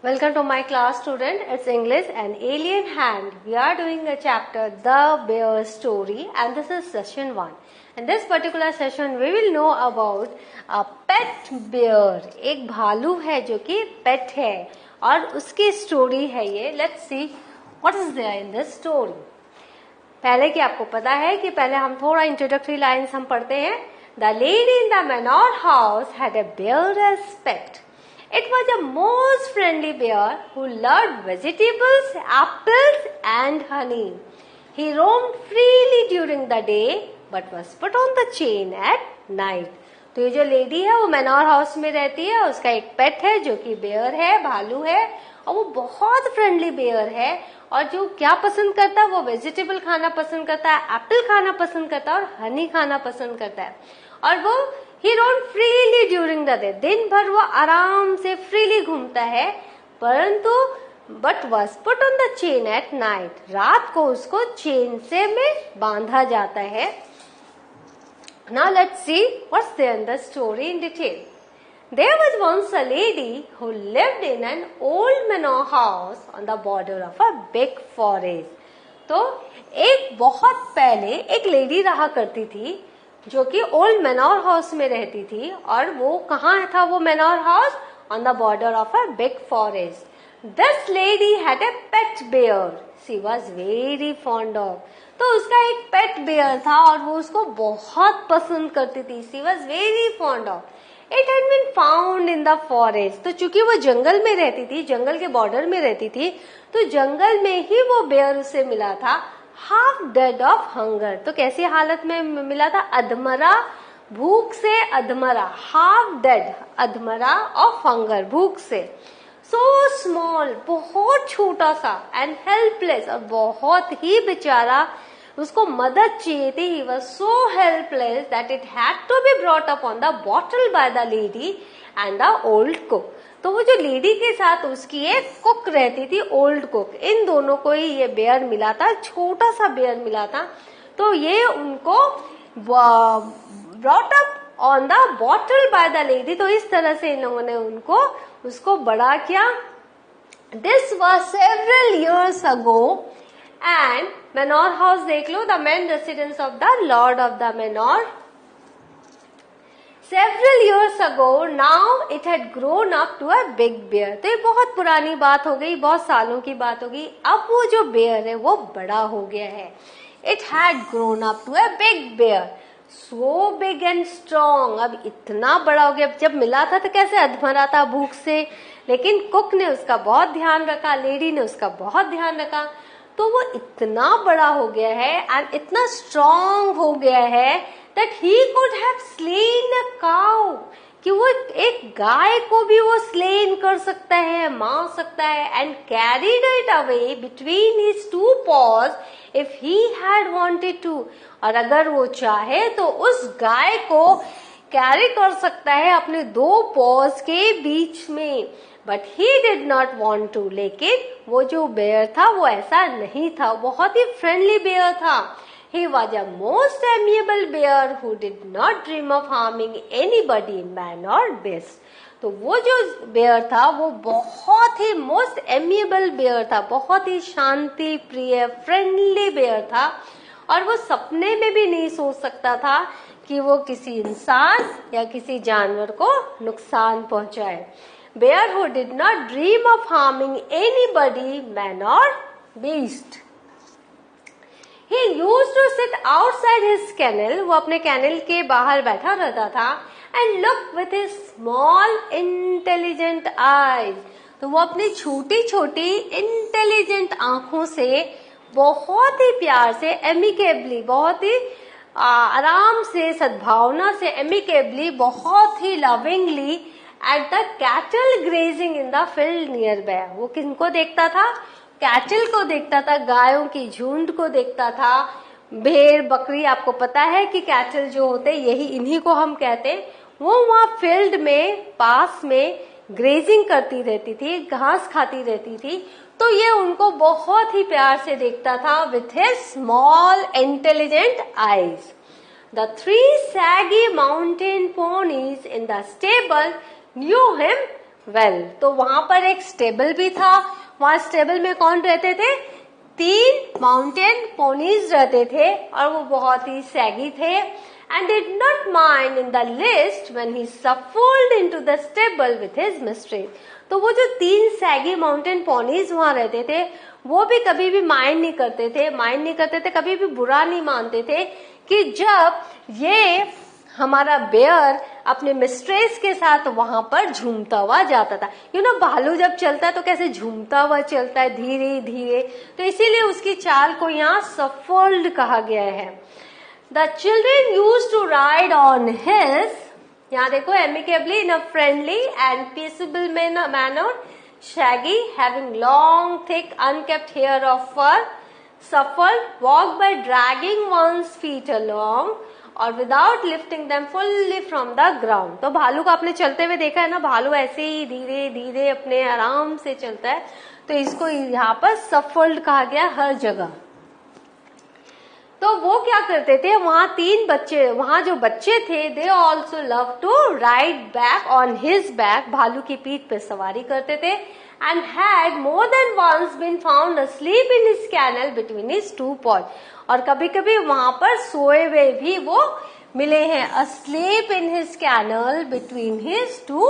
Welcome to my class, student. It's English and Alien Hand. We are doing a chapter, The Bear Story, and this is session 1. In this particular session, we will know about a pet bear. एक भालू है जो कि pet है और उसकी story है ये. Let's see what is there in this story. पहले कि आपको पता है कि पहले हम थोड़ा introductory lines हम पढ़ते हैं. The lady in the manor house had a bear as pet. It was a most friendly bear who loved vegetables, apples and honey. He roamed freely during the day but was put on the chain at night. तो ये जो lady है वो manor house में रहती है. उसका एक पेट है जो कि बेयर है, भालू है, और वो बहुत फ्रेंडली बेयर है. और जो क्या पसंद करता है, वो वेजिटेबल खाना पसंद करता है, एप्पल खाना पसंद करता है और हनी खाना पसंद करता है. और वो ही roam freely during the day, दिन भर वो आराम से फ्रीली घूमता है, परंतु but was put on the chain at night, रात को उसको चेन से में बांधा जाता है. Now let's see what's there in the story in detail. There was once a lady who lived in an old manor house on the border of a big forest. तो एक बहुत पहले एक लेडी रहा करती थी जो कि ओल्ड मैनोर हाउस में रहती थी. और वो कहाँ था वो manor house? On the border of a big forest. This lady had a pet bear. She was very fond of. तो उसका एक पेट बेयर था और वो उसको बहुत पसंद करती थी. She was very fond of. It had been found in the forest. तो चूंकि वो जंगल में रहती थी, जंगल के बॉर्डर में रहती थी, तो जंगल में ही वो बेयर उसे मिला था. Half dead of hunger. तो कैसी हालत में मिला था? अधमरा, भूख से अधमरा. हाफ डेड, अधमरा ऑफ हंगर, भूख से. सो स्मॉल, बहुत छोटा सा, एंड हेल्पलेस, और बहुत ही बेचारा, उसको मदद चाहिए थी. He was so helpless that it had to be brought up on the bottle by the lady and the old cook. तो वो जो लेडी के साथ उसकी एक कुक रहती थी, ओल्ड कुक, इन दोनों को ही ये बेयर मिला था, छोटा सा बेयर मिला था. तो ये उनको brought up on the bottle by the lady. तो इस तरह से इन लोगों ने उनको उसको बड़ा किया. This was several years ago. And manor house देख लो, the main residence of the lord of the manor. Several years ago, now it had grown up to a big bear. तो ये बहुत पुरानी बात हो गई, बहुत सालों की बात हो गई. अब वो जो बेयर है वो बड़ा हो गया है. It had grown up to a big bear, so big and strong. अब इतना बड़ा हो गया. जब मिला था तो कैसे अधमरा था भूख से, लेकिन कुक ने उसका बहुत ध्यान रखा, लेडी ने उसका बहुत ध्यान रखा. तो वो इतना बड़ा हो गया है एंड इतना स्ट्रांग हो गया है that he could have slain a cow, कि वो एक गाय को भी वो स्लेन कर सकता है, मार सकता है. and carried it away between his two paws if he had wanted to. और अगर वो चाहे तो उस गाय को कैरी कर सकता है अपने दो पॉज के बीच में. But he did not want to. लेकिन वो जो बेयर था वो ऐसा नहीं था, बहुत ही फ्रेंडली बेयर था. He was a most amiable bear who did not dream of harming anybody, man or beast. तो वो जो बेयर था वो बहुत ही मोस्ट एमिएबल बेयर था, बहुत ही शांति प्रिय फ्रेंडली बेयर था. और वो सपने में भी नहीं सोच सकता था कि वो किसी इंसान या किसी जानवर को नुकसान पहुंचाए. Bear who did not dream of harming anybody, man or beast. He used to sit outside his kennel. वो अपने कैनल के बाहर बैठा रहता था. And look with his small intelligent eyes. तो वो अपनी छोटी छोटी इंटेलिजेंट आंखों से बहुत ही प्यार से, एमिकेबली, बहुत ही आराम से, सद्भावना से, एमिकेबली, बहुत ही lovingly at the cattle grazing in the field nearby. वो किनको देखता था? कैटल को देखता था, गायों की झुंड को देखता था. भेड़ बकरी, आपको पता है कि कैटल जो होते यही, इन्हीं को हम कहते हैं. वो वहाँ फील्ड में पास में ग्रेजिंग करती रहती थी, घास खाती रहती थी. तो ये उनको बहुत ही प्यार से देखता था with his small intelligent eyes. The 3 saggy mountain ponies in the stable knew him well, तो वहां पर एक स्टेबल भी था. वहां स्टेबल में कौन रहते थे? 3 माउंटेन पोनीज रहते थे और वो बहुत ही सैगी थे. And did not mind in the least when he shuffled into the stable with his mistress. तो वो जो 3 सैगी माउंटेन पोनीज वहां रहते थे वो भी कभी भी माइंड नहीं करते थे, कभी भी बुरा नहीं मानते थे कि जब ये हमारा बेयर अपने मिस्ट्रेस के साथ वहां पर झूमता हुआ जाता था. भालू जब चलता है तो कैसे झूमता हुआ चलता है, धीरे धीरे. तो इसीलिए उसकी चाल को यहाँ सफोल्ड कहा गया है. The children used to ride on his, यहाँ देखो, amicably in a friendly and peaceable manner. Shaggy, having long, thick, unkept hair of fur, shuffled, walked by dragging one's feet along or without lifting them fully from the ground. तो भालू को आपने चलते हुए देखा है ना, भालू ऐसे ही धीरे धीरे अपने आराम से चलता है. तो इसको यहाँ पर shuffled कहा गया हर जगह. तो वो क्या करते थे, वहां जो बच्चे थे, they also love to ride back on his back, भालू की पीठ पे सवारी करते थे. And had more than once been found asleep in his kennel between his 2 paws. और कभी कभी वहां पर सोए हुए भी वो मिले हैं, asleep in his kennel between his 2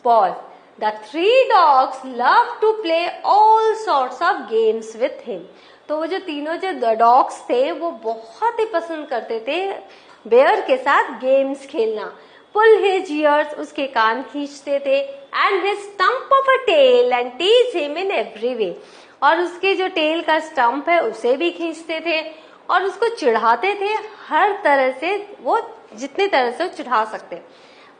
paws. The 3 dogs loved to play all sorts of games with him. तो वो जो तीनों जो डॉग्स थे वो बहुत ही पसंद करते थे बेयर के साथ गेम्स खेलना. पुल हिज ईयर्स, उसके कान खींचते थे. And his stump of a tail and tease him in every way, और उसके जो टेल का स्टम्प है उसे भी खींचते थे और उसको चिढ़ाते थे हर तरह से, वो जितनी तरह से चिढ़ा सकते.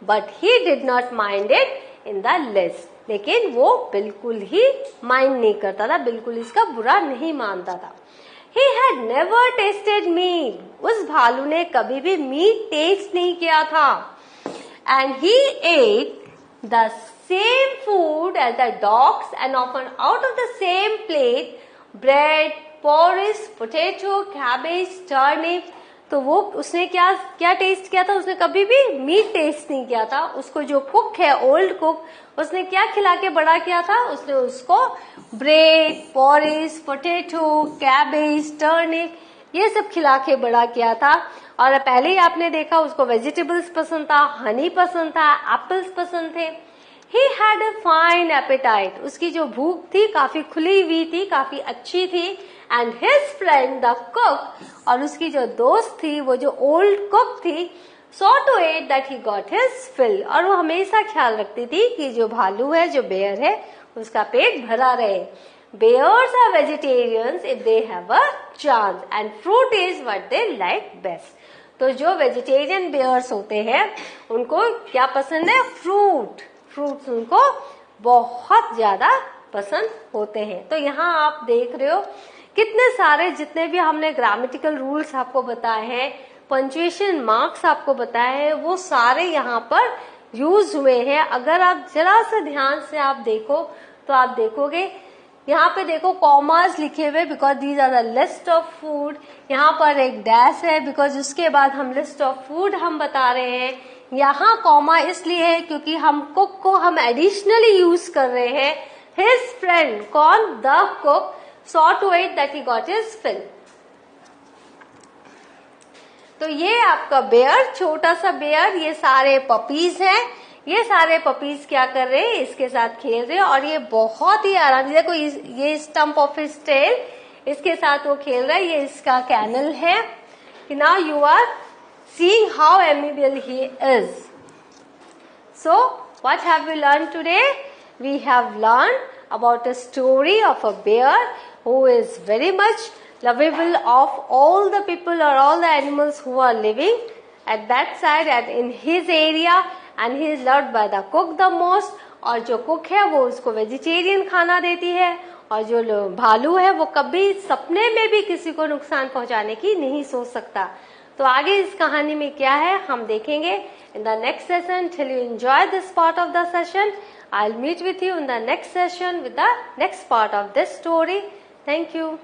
But he did not mind it in the लेस्ट, लेकिन वो बिल्कुल ही माइंड नहीं करता था, बिल्कुल इसका बुरा नहीं मानता था. He had never tasted meat, उस भालू ने कभी भी मीट टेस्ट नहीं किया था. And he ate the same food as the dogs and often out of the same plate, bread, porridge, potato, cabbage, turnip. तो वो उसने क्या टेस्ट किया था, उसने कभी भी मीट टेस्ट नहीं किया था. उसको जो कुक है, ओल्ड कुक, उसने क्या खिला के बड़ा किया था, उसने उसको bread, porridge, potato, cabbage, turnip, ये सब खिला के बड़ा किया था. और पहले ही आपने देखा उसको वेजिटेबल्स पसंद था, हनी पसंद था, एप्पल्स पसंद थे. He had a fine appetite, उसकी जो भूख थी काफी खुली हुई थी, काफी अच्छी थी. And his friend the cook, और उसकी जो दोस्त थी, वो जो ओल्ड कुक थी, saw to it that he got his fill, और वो हमेशा ख्याल रखती थी कि जो भालू है, जो बेयर है, उसका पेट भरा रहे. Bears are vegetarians if they have a chance, and fruit is what they like best. तो जो वेजिटेरियन बेयर्स होते हैं उनको क्या पसंद है, फ्रूट्स उनको बहुत ज्यादा पसंद होते हैं. तो यहाँ आप देख रहे हो कितने सारे, जितने भी हमने ग्रामेटिकल रूल्स आपको बताए हैं, पंक्चुएशन मार्क्स आपको बताए हैं, वो सारे यहाँ पर यूज हुए हैं. अगर आप जरा सा ध्यान से आप देखो तो आप देखोगे यहाँ पे देखो कॉमास लिखे हुए, because these are the list of food. यहाँ पर एक डैश है बिकॉज उसके बाद हम लिस्ट ऑफ फूड हम बता रहे हैं. यहाँ कॉमा इसलिए है क्योंकि हम कुक को हम एडिशनली यूज कर रहे हैं. हिज फ्रेंड, कौन, the cook, saw to it that he got his fill. तो ये आपका बेयर, छोटा सा बेयर, ये सारे पपीज हैं. ये सारे पपीज क्या कर रहे हैं, इसके साथ खेल रहे हैं और ये बहुत ही आराम से, देखो ये स्टम्प ऑफ हिज टेल, इसके साथ वो खेल रहा है. ये इसका कैनल है. Now you are seeing how amiable he is. So what have we learn today? We have learn about a story of a bear who is very much lovable of all the people or all the animals who are living at that side and in his area, and he is loved by the cook the most. और जो cook है वो उसको vegetarian खाना देती है, और जो भालू है वो कभी सपने में भी किसी को नुकसान पहुंचाने की नहीं सोच सकता. तो आगे इस कहानी में क्या है हम देखेंगे in the next session. Till you enjoy this part of the session, I'll meet with you in the next session with the next part of this story. Thank you.